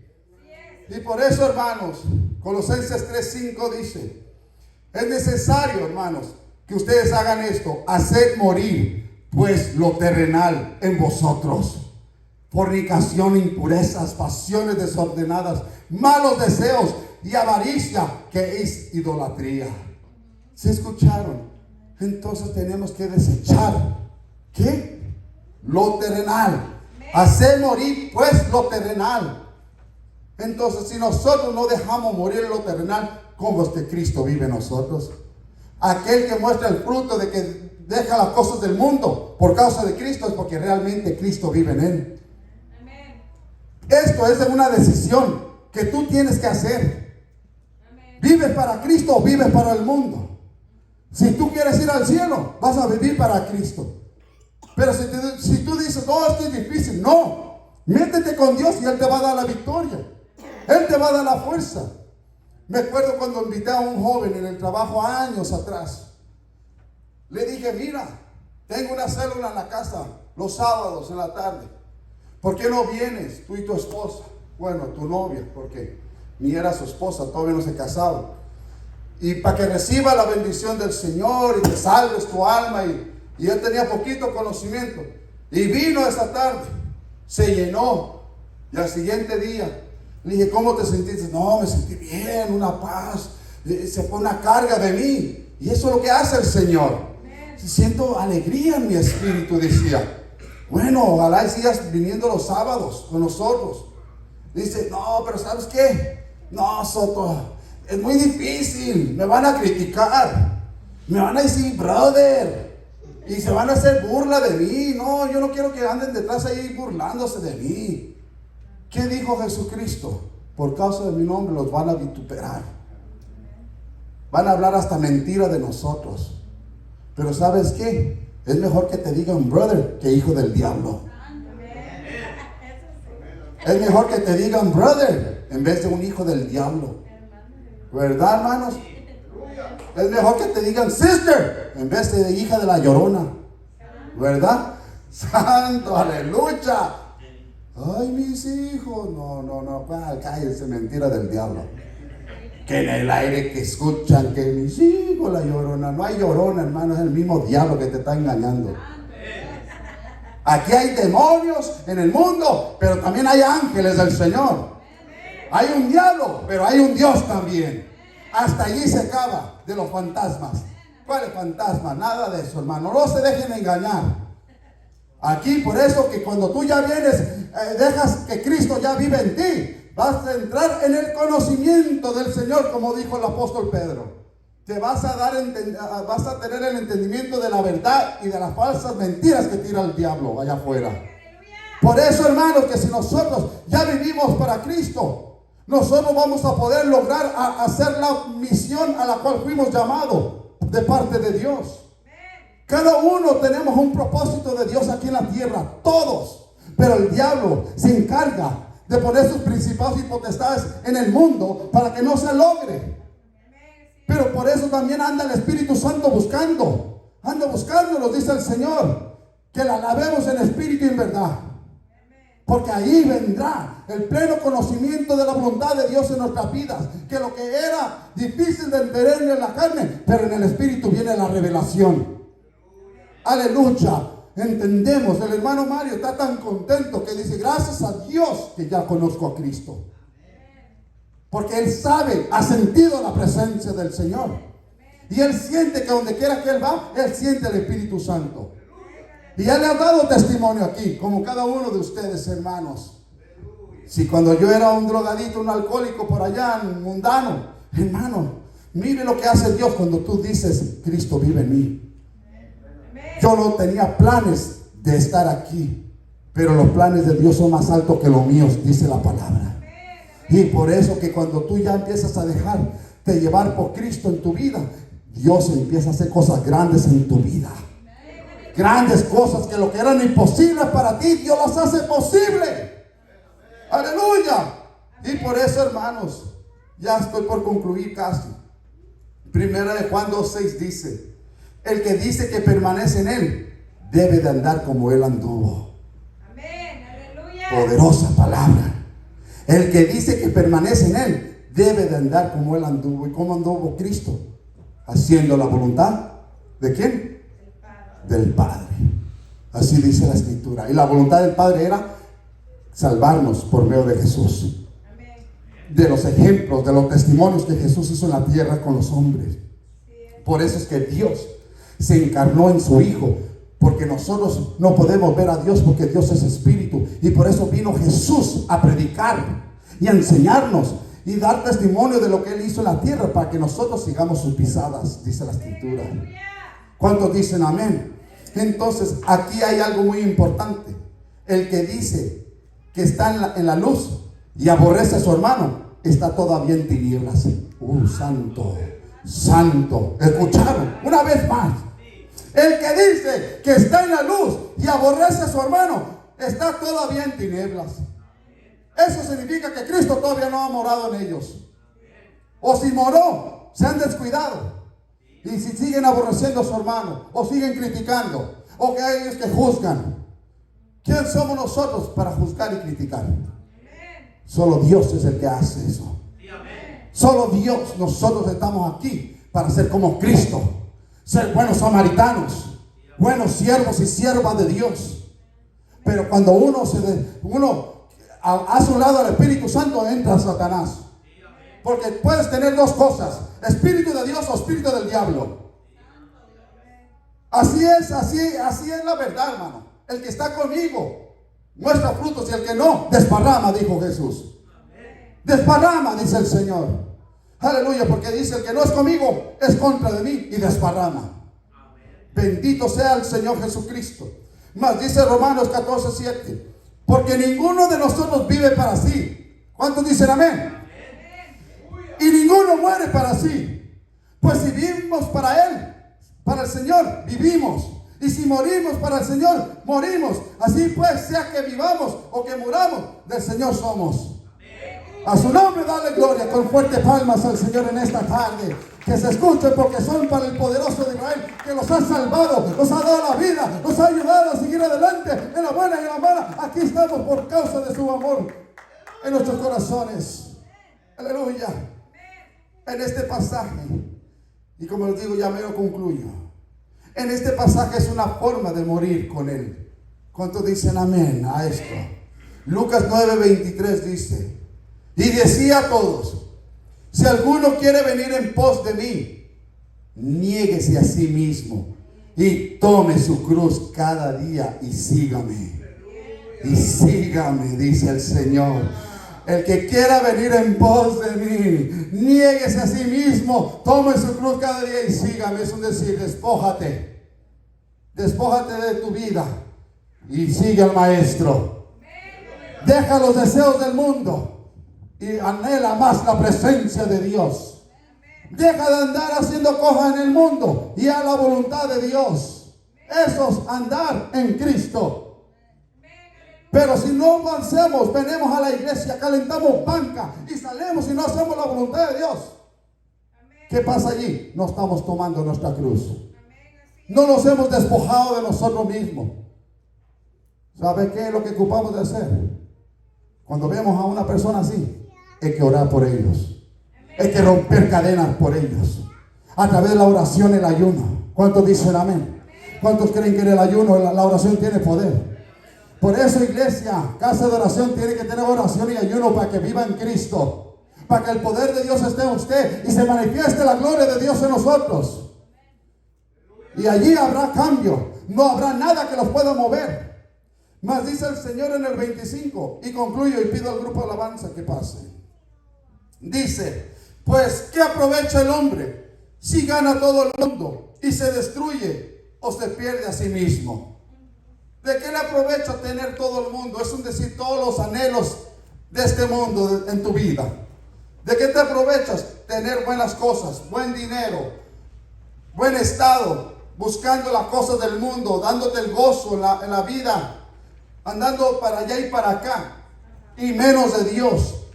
Y por eso, hermanos, Colosenses 3:5 dice, es necesario, hermanos, que ustedes hagan esto, hacer morir pues lo terrenal en vosotros: fornicación, impurezas, pasiones desordenadas, malos deseos y avaricia, que es idolatría. ¿Se escucharon? Entonces tenemos que desechar, ¿qué? Lo terrenal. Hacer morir pues lo terrenal. Entonces, si nosotros no dejamos morir lo terrenal, ¿cómo es que Cristo vive en nosotros? Aquel que muestra el fruto de que deja las cosas del mundo por causa de Cristo es porque realmente Cristo vive en él. Esto es una decisión que tú tienes que hacer. ¿Vives para Cristo o vives para el mundo? Si tú quieres ir al cielo, vas a vivir para Cristo. Pero si tú dices, no, esto es difícil, no. Métete con Dios y Él te va a dar la victoria. Él te va a dar la fuerza. Me acuerdo cuando invité a un joven en el trabajo años atrás. Le dije, mira, tengo una célula en la casa los sábados en la tarde. ¿Por qué no vienes tú y tu esposa? Bueno, tu novia, porque ni era su esposa, todavía no se casaba. Y para que reciba la bendición del Señor y te salves tu alma. Y él tenía poquito conocimiento. Y vino esa tarde, se llenó. Y al siguiente día le dije, ¿cómo te sentiste? No, me sentí bien, una paz. Se fue una carga de mí. Y eso es lo que hace el Señor. Siento alegría en mi espíritu, decía. Bueno, ojalá y sigas viniendo los sábados con nosotros. Dice, no, pero ¿sabes qué? No, Soto, es muy difícil. Me van a criticar. Me van a decir, brother. Y se van a hacer burla de mí. No, yo no quiero que anden detrás ahí burlándose de mí. ¿Qué dijo Jesucristo? Por causa de mi nombre los van a vituperar. Van a hablar hasta mentira de nosotros. Pero ¿sabes qué? Es mejor que te digan brother que hijo del diablo. Es mejor que te digan brother en vez de un hijo del diablo. ¿Verdad, hermanos? Es mejor que te digan sister en vez de hija de la llorona. ¿Verdad? Santo, aleluya. Ay, mis hijos. No, cállense, mentira del diablo. Que en el aire que escuchan que mis hijos, la llorona. No hay llorona, hermano, es el mismo diablo que te está engañando. Aquí hay demonios en el mundo, pero también hay ángeles del Señor. Hay un diablo, pero hay un Dios también. Hasta allí se acaba de los fantasmas. ¿Cuáles fantasmas? Nada de eso, hermano. No se dejen engañar. Aquí, por eso que cuando tú ya vienes, dejas que Cristo ya vive en ti, vas a entrar en el conocimiento del Señor, como dijo el apóstol Pedro. Te vas a tener el entendimiento de la verdad y de las falsas mentiras que tira el diablo allá afuera. Por eso, hermanos, que si nosotros ya vivimos para Cristo, nosotros vamos a poder lograr hacer la misión a la cual fuimos llamados de parte de Dios. Cada uno tenemos un propósito de Dios aquí en la tierra, todos. Pero el diablo se encarga de poner sus principados y potestades en el mundo para que no se logre. Pero por eso también anda el Espíritu Santo buscando. Anda buscando, nos dice el Señor, que la alabemos en espíritu y en verdad. Porque ahí vendrá el pleno conocimiento de la voluntad de Dios en nuestras vidas. Que lo que era difícil de entender en la carne, pero en el espíritu viene la revelación. Aleluya. Entendemos. El hermano Mario está tan contento que dice, gracias a Dios que ya conozco a Cristo. Porque él sabe, ha sentido la presencia del Señor. Y él siente que donde quiera que él va, él siente el Espíritu Santo. Y él le ha dado testimonio aquí, como cada uno de ustedes, hermanos. Si cuando yo era un drogadito, un alcohólico por allá, un mundano, hermano, mire lo que hace Dios cuando tú dices, Cristo vive en mí. Yo no tenía planes de estar aquí, pero los planes de Dios son más altos que los míos, dice la palabra. Y por eso que cuando tú ya empiezas a dejarte llevar por Cristo en tu vida, Dios empieza a hacer cosas grandes en tu vida. Grandes cosas que lo que eran imposibles para ti, Dios las hace posible. Aleluya. Y por eso, hermanos, ya estoy por concluir casi. Primera de Juan 2:6 dice, el que dice que permanece en él, debe de andar como él anduvo. Poderosa palabra. El que dice que permanece en Él debe de andar como Él anduvo. ¿Y cómo anduvo Cristo? Haciendo la voluntad ¿de quién? Del Padre. Así dice la Escritura. Y la voluntad del Padre era salvarnos por medio de Jesús. De los ejemplos, de los testimonios que Jesús hizo en la tierra con los hombres. Por eso es que Dios se encarnó en su Hijo, porque nosotros no podemos ver a Dios porque Dios es espíritu, y por eso vino Jesús a predicar y a enseñarnos y dar testimonio de lo que Él hizo en la tierra, para que nosotros sigamos sus pisadas, dice la Escritura. ¿Cuántos dicen amén? Entonces aquí hay algo muy importante. El que dice que está en la luz y aborrece a su hermano, está todavía en tinieblas. Santo, santo. ¿Escucharon? Una vez más. El que dice que está en la luz y aborrece a su hermano, está todavía en tinieblas. Eso significa que Cristo todavía no ha morado en ellos. O si moró, se han descuidado. Y si siguen aborreciendo a su hermano, o siguen criticando, o que hay ellos que juzgan. ¿Quién somos nosotros para juzgar y criticar? Solo Dios es el que hace eso. Solo Dios. Nosotros estamos aquí para ser como Cristo, ser buenos samaritanos, buenos siervos y siervas de Dios. Pero cuando uno hace un lado al Espíritu Santo, entra Satanás. Porque puedes tener dos cosas: espíritu de Dios o espíritu del diablo. Así es la verdad, hermano. El que está conmigo muestra frutos, y el que no, desparrama, dijo Jesús. Desparrama, dice el Señor. Aleluya, porque dice: el que no es conmigo es contra de mí, y desparrama. Bendito sea el Señor Jesucristo. Más dice Romanos 14:7, porque ninguno de nosotros vive para sí. ¿Cuántos dicen amén? Y ninguno muere para sí. Pues si vivimos para Él, para el Señor, vivimos. Y si morimos para el Señor, morimos. Así pues, sea que vivamos o que muramos, del Señor somos. A su nombre dale gloria, con fuertes palmas al Señor en esta tarde. Que se escuche, porque son para el poderoso de Israel, que los ha salvado, nos ha dado la vida, nos ha ayudado a seguir adelante en la buena y en la mala. Aquí estamos por causa de su amor en nuestros corazones. Aleluya. En este pasaje, y como les digo, ya me lo concluyo. En este pasaje es una forma de morir con Él. ¿Cuántos dicen amén a esto? Lucas 9:23 dice: y decía a todos: si alguno quiere venir en pos de mí, niéguese a sí mismo y tome su cruz cada día y sígame. Y sígame, dice el Señor. El que quiera venir en pos de mí, niéguese a sí mismo, tome su cruz cada día y sígame. Es un decir, despójate. Despójate de tu vida y sigue al Maestro. Deja los deseos del mundo y anhela más la presencia de Dios. Deja de andar haciendo cosas en el mundo y a la voluntad de Dios. Eso es andar en Cristo. Pero si no avancemos, venimos a la iglesia, calentamos banca y salimos y no hacemos la voluntad de Dios. ¿Qué pasa allí? No estamos tomando nuestra cruz. No nos hemos despojado de nosotros mismos. ¿Sabe qué es lo que ocupamos de hacer? Cuando vemos a una persona así, hay que orar por ellos. Hay que romper cadenas por ellos. A través de la oración y el ayuno. ¿Cuántos dicen amén? ¿Cuántos creen que en el ayuno la oración tiene poder? Por eso, iglesia, casa de oración tiene que tener oración y ayuno para que viva en Cristo. Para que el poder de Dios esté en usted y se manifieste la gloria de Dios en nosotros. Y allí habrá cambio. No habrá nada que los pueda mover. Mas dice el Señor en el 25, y concluyo y pido al grupo de alabanza que pase. Dice: pues, ¿qué aprovecha el hombre si gana todo el mundo y se destruye o se pierde a sí mismo? ¿De qué le aprovecha tener todo el mundo? Es decir, todos los anhelos de este mundo en tu vida. ¿De qué te aprovechas? Tener buenas cosas, buen dinero, buen estado, buscando las cosas del mundo, dándote el gozo en la vida, andando para allá y para acá, y menos de Dios.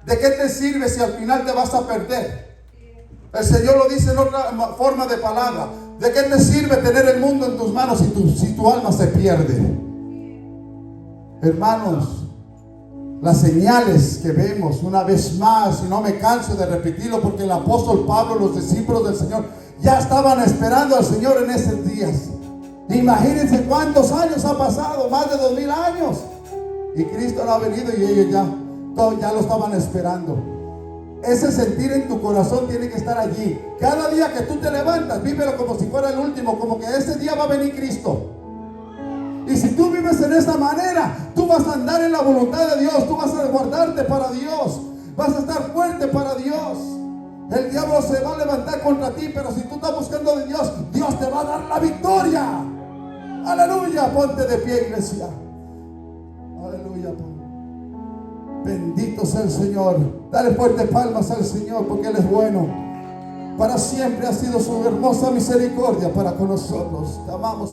¿De qué te sirve si al final te vas a perder? El Señor lo dice en otra forma de palabra. ¿De qué te sirve tener el mundo en tus manos si tu alma se pierde? Hermanos, Las señales que vemos una vez más, y no me canso de repetirlo, porque el apóstol Pablo, los discípulos del Señor, ya estaban esperando al Señor en esos días. Imagínense cuántos años ha pasado, más de 2000 años. Y Cristo no ha venido y ellos ya lo estaban esperando. Ese sentir en tu corazón tiene que estar allí. Cada día que tú te levantas, vívelo como si fuera el último, como que ese día va a venir Cristo. Y si tú vives en esa manera, tú vas a andar en la voluntad de Dios, tú vas a guardarte para Dios, vas a estar fuerte para Dios. El diablo se va a levantar contra ti, pero si tú estás buscando de Dios, Dios te va a dar la victoria. Aleluya, ponte de pie, iglesia. Aleluya. Bendito sea el Señor. Dale fuertes palmas al Señor, porque Él es bueno. Para siempre ha sido su hermosa misericordia para con nosotros. Te amamos.